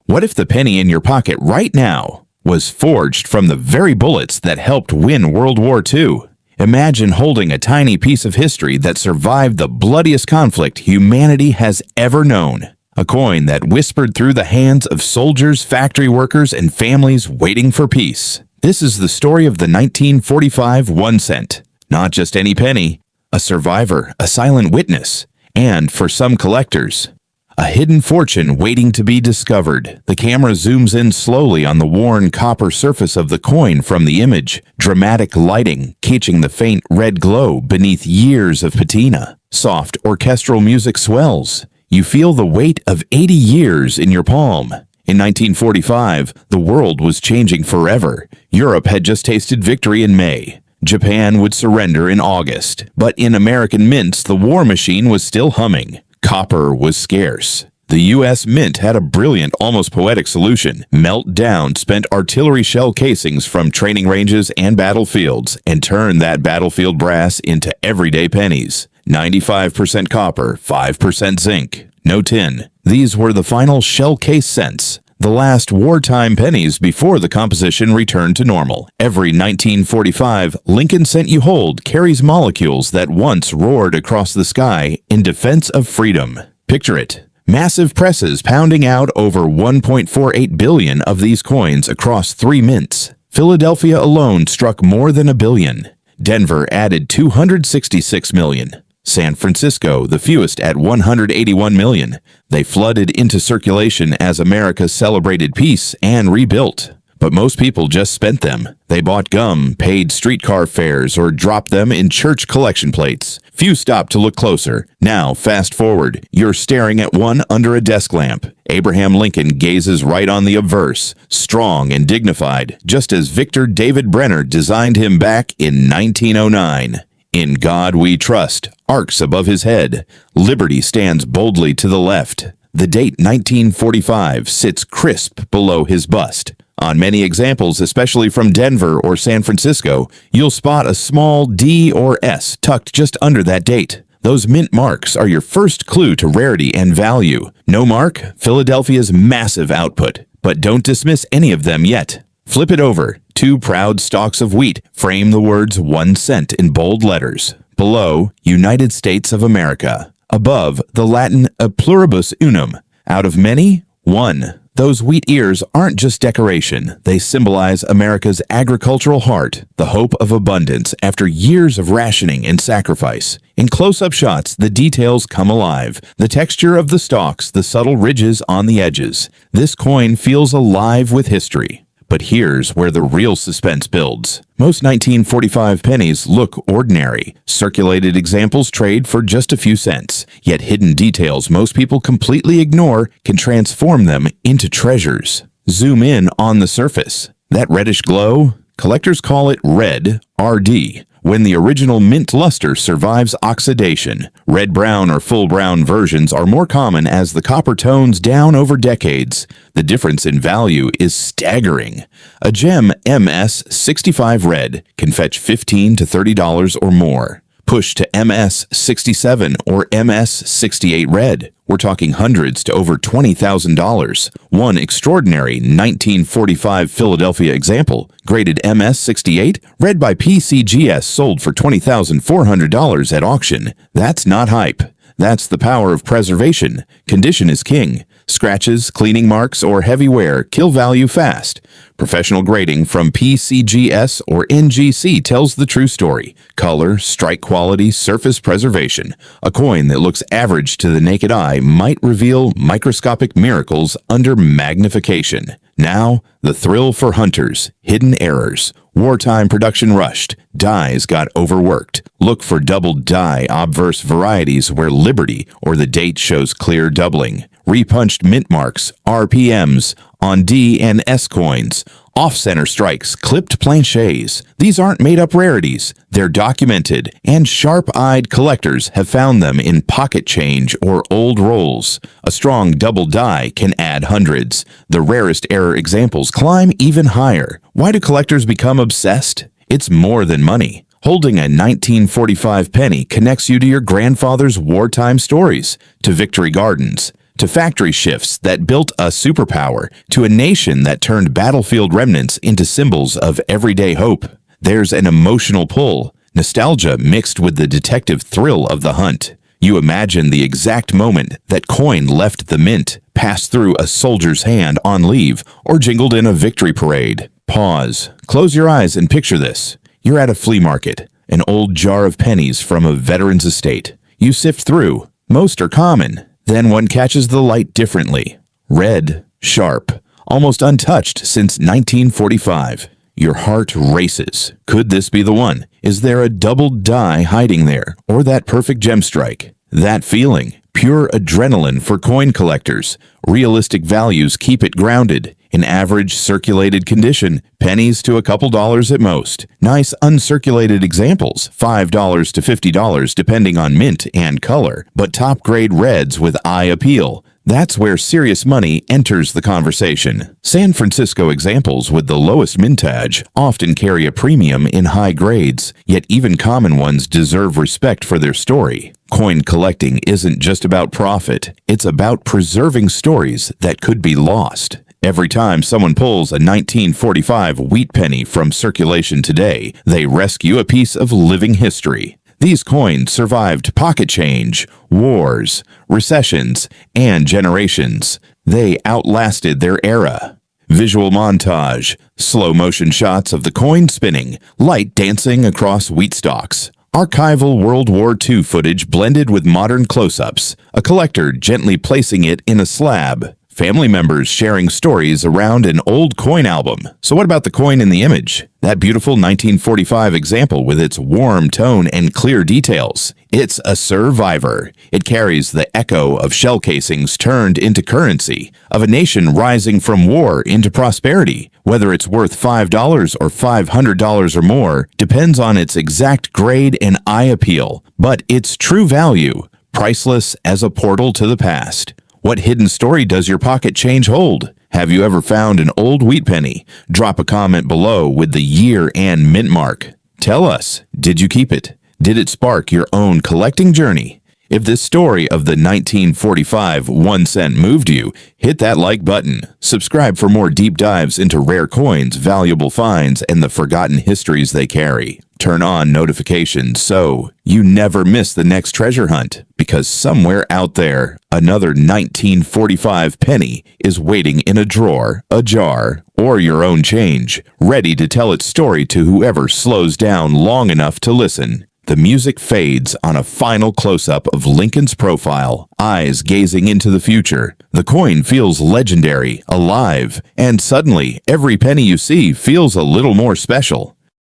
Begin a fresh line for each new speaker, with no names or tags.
What if the penny in your pocket right now was forged from the very bullets that helped win World War II? Imagine holding a tiny piece of history that survived the bloodiest conflict humanity has ever known. A coin that whispered through the hands of soldiers, factory workers, and families waiting for peace. This is the story of the 1945 1 cent. Not just any penny, a survivor, a silent witness, and, for some collectors, a hidden fortune waiting to be discovered. The camera zooms in slowly on the worn copper surface of the coin from the image, dramatic lighting catching the faint red glow beneath years of patina. Soft orchestral music swells. You feel the weight of 80 years in your palm. In 1945, the world was changing forever. Europe had just tasted victory in May. Japan would surrender in August. But in American mints, the war machine was still humming. Copper was scarce. The U.S. Mint had a brilliant, almost poetic solution. Melt down spent artillery shell casings from training ranges and battlefields and turn that battlefield brass into everyday pennies. 95% copper, 5% zinc, no tin. These were the final shell case cents, the last wartime pennies before the composition returned to normal. Every 1945 Lincoln cent you hold carries molecules that once roared across the sky in defense of freedom. Picture it. Massive presses pounding out over 1.48 billion of these coins across 3 mints. Philadelphia alone struck more than $1 billion. Denver added 266 million. San Francisco, the fewest at 181 million. They flooded into circulation as America celebrated peace and rebuilt. But most people just spent them. They bought gum, paid streetcar fares, or dropped them in church collection plates. Few stopped to look closer. Now, fast forward, you're staring at one under a desk lamp. Abraham Lincoln gazes right on the obverse, strong and dignified, just as Victor David Brenner designed him back in 1909. In God we trust arcs above his head. Liberty stands boldly to the left. The date 1945 sits crisp below his bust. On many examples, especially from Denver or San Francisco, you'll spot a small D or S tucked just under that date. Those mint marks are your first clue to rarity and value. No mark, Philadelphia's massive output. But don't dismiss any of them yet. Flip it over. 2 proud stalks of wheat frame the words 1 cent in bold letters. Below, United States of America. Above, the Latin a pluribus unum. Out of many, one. Those wheat ears aren't just decoration. They symbolize America's agricultural heart, the hope of abundance after years of rationing and sacrifice. In close-up shots, the details come alive. The texture of the stalks, the subtle ridges on the edges. This coin feels alive with history. But here's where the real suspense builds. Most 1945 pennies look ordinary. Circulated examples trade for just a few cents. Yet hidden details most people completely ignore can transform them into treasures. Zoom in on the surface. That reddish glow? Collectors call it red, RD. When the original mint luster survives oxidation. Red-brown or full-brown versions are more common as the copper tones down over decades. The difference in value is staggering. A gem MS 65 red can fetch $15 to $30 or more. Push to MS 67 or MS 68 red. We're talking hundreds to over $20,000. One extraordinary 1945 Philadelphia example, graded MS 68, read by PCGS, sold for $20,400 at auction. That's not hype. That's the power of preservation. Condition is king. Scratches, cleaning marks, or heavy wear kill value fast. Professional grading from PCGS or NGC tells the true story. Color, strike quality, surface preservation. A coin that looks average to the naked eye might reveal microscopic miracles under magnification. Now, the thrill for hunters, hidden errors. Wartime production rushed. Dies got overworked. Look for doubled die obverse varieties where Liberty or the date shows clear doubling. Repunched mint marks, RPMs, on D and S coins. Off-center strikes, clipped planchets. These aren't made-up rarities. They're documented, and sharp-eyed collectors have found them in pocket change or old rolls. A strong double die can add hundreds. The rarest error examples climb even higher. Why do collectors become obsessed? It's more than money. Holding a 1945 penny connects you to your grandfather's wartime stories, to victory gardens, to factory shifts that built a superpower, to a nation that turned battlefield remnants into symbols of everyday hope. There's an emotional pull, nostalgia mixed with the detective thrill of the hunt. You imagine the exact moment that coin left the mint, passed through a soldier's hand on leave, or jingled in a victory parade. Pause. Close your eyes and picture this. You're at a flea market, an old jar of pennies from a veteran's estate. You sift through. Most are common. Then one catches the light differently. Red, sharp, almost untouched since 1945. Your heart races. Could this be the one? Is there a double die hiding there? Or that perfect gem strike? That feeling. Pure adrenaline for coin collectors. Realistic values keep it grounded. In average circulated condition, pennies to a couple dollars at most. Nice uncirculated examples, $5 to $50 depending on mint and color. But top-grade reds with eye appeal. That's where serious money enters the conversation. San Francisco examples with the lowest mintage often carry a premium in high grades, yet even common ones deserve respect for their story. Coin collecting isn't just about profit, it's about preserving stories that could be lost. Every time someone pulls a 1945 wheat penny from circulation today, they rescue a piece of living history. These coins survived pocket change, wars, recessions, and generations. They outlasted their era. Visual montage, slow-motion shots of the coin spinning, light dancing across wheat stalks. Archival World War II footage blended with modern close-ups. A collector gently placing it in a slab. Family members sharing stories around an old coin album. So what about the coin in the image? That beautiful 1945 example with its warm tone and clear details. It's a survivor. It carries the echo of shell casings turned into currency, of a nation rising from war into prosperity. Whether it's worth $5 or $500 or more depends on its exact grade and eye appeal, but its true value, priceless as a portal to the past. What hidden story does your pocket change hold? Have you ever found an old wheat penny? Drop a comment below with the year and mint mark. Tell us, did you keep it? Did it spark your own collecting journey? If this story of the 1945 1 cent moved you, hit that like button. Subscribe for more deep dives into rare coins, valuable finds, and the forgotten histories they carry. Turn on notifications so you never miss the next treasure hunt, because somewhere out there, another 1945 penny is waiting in a drawer, a jar, or your own change, ready to tell its story to whoever slows down long enough to listen. The music fades on a final close-up of Lincoln's profile, eyes gazing into the future. The coin feels legendary, alive, and suddenly every penny you see feels a little more special.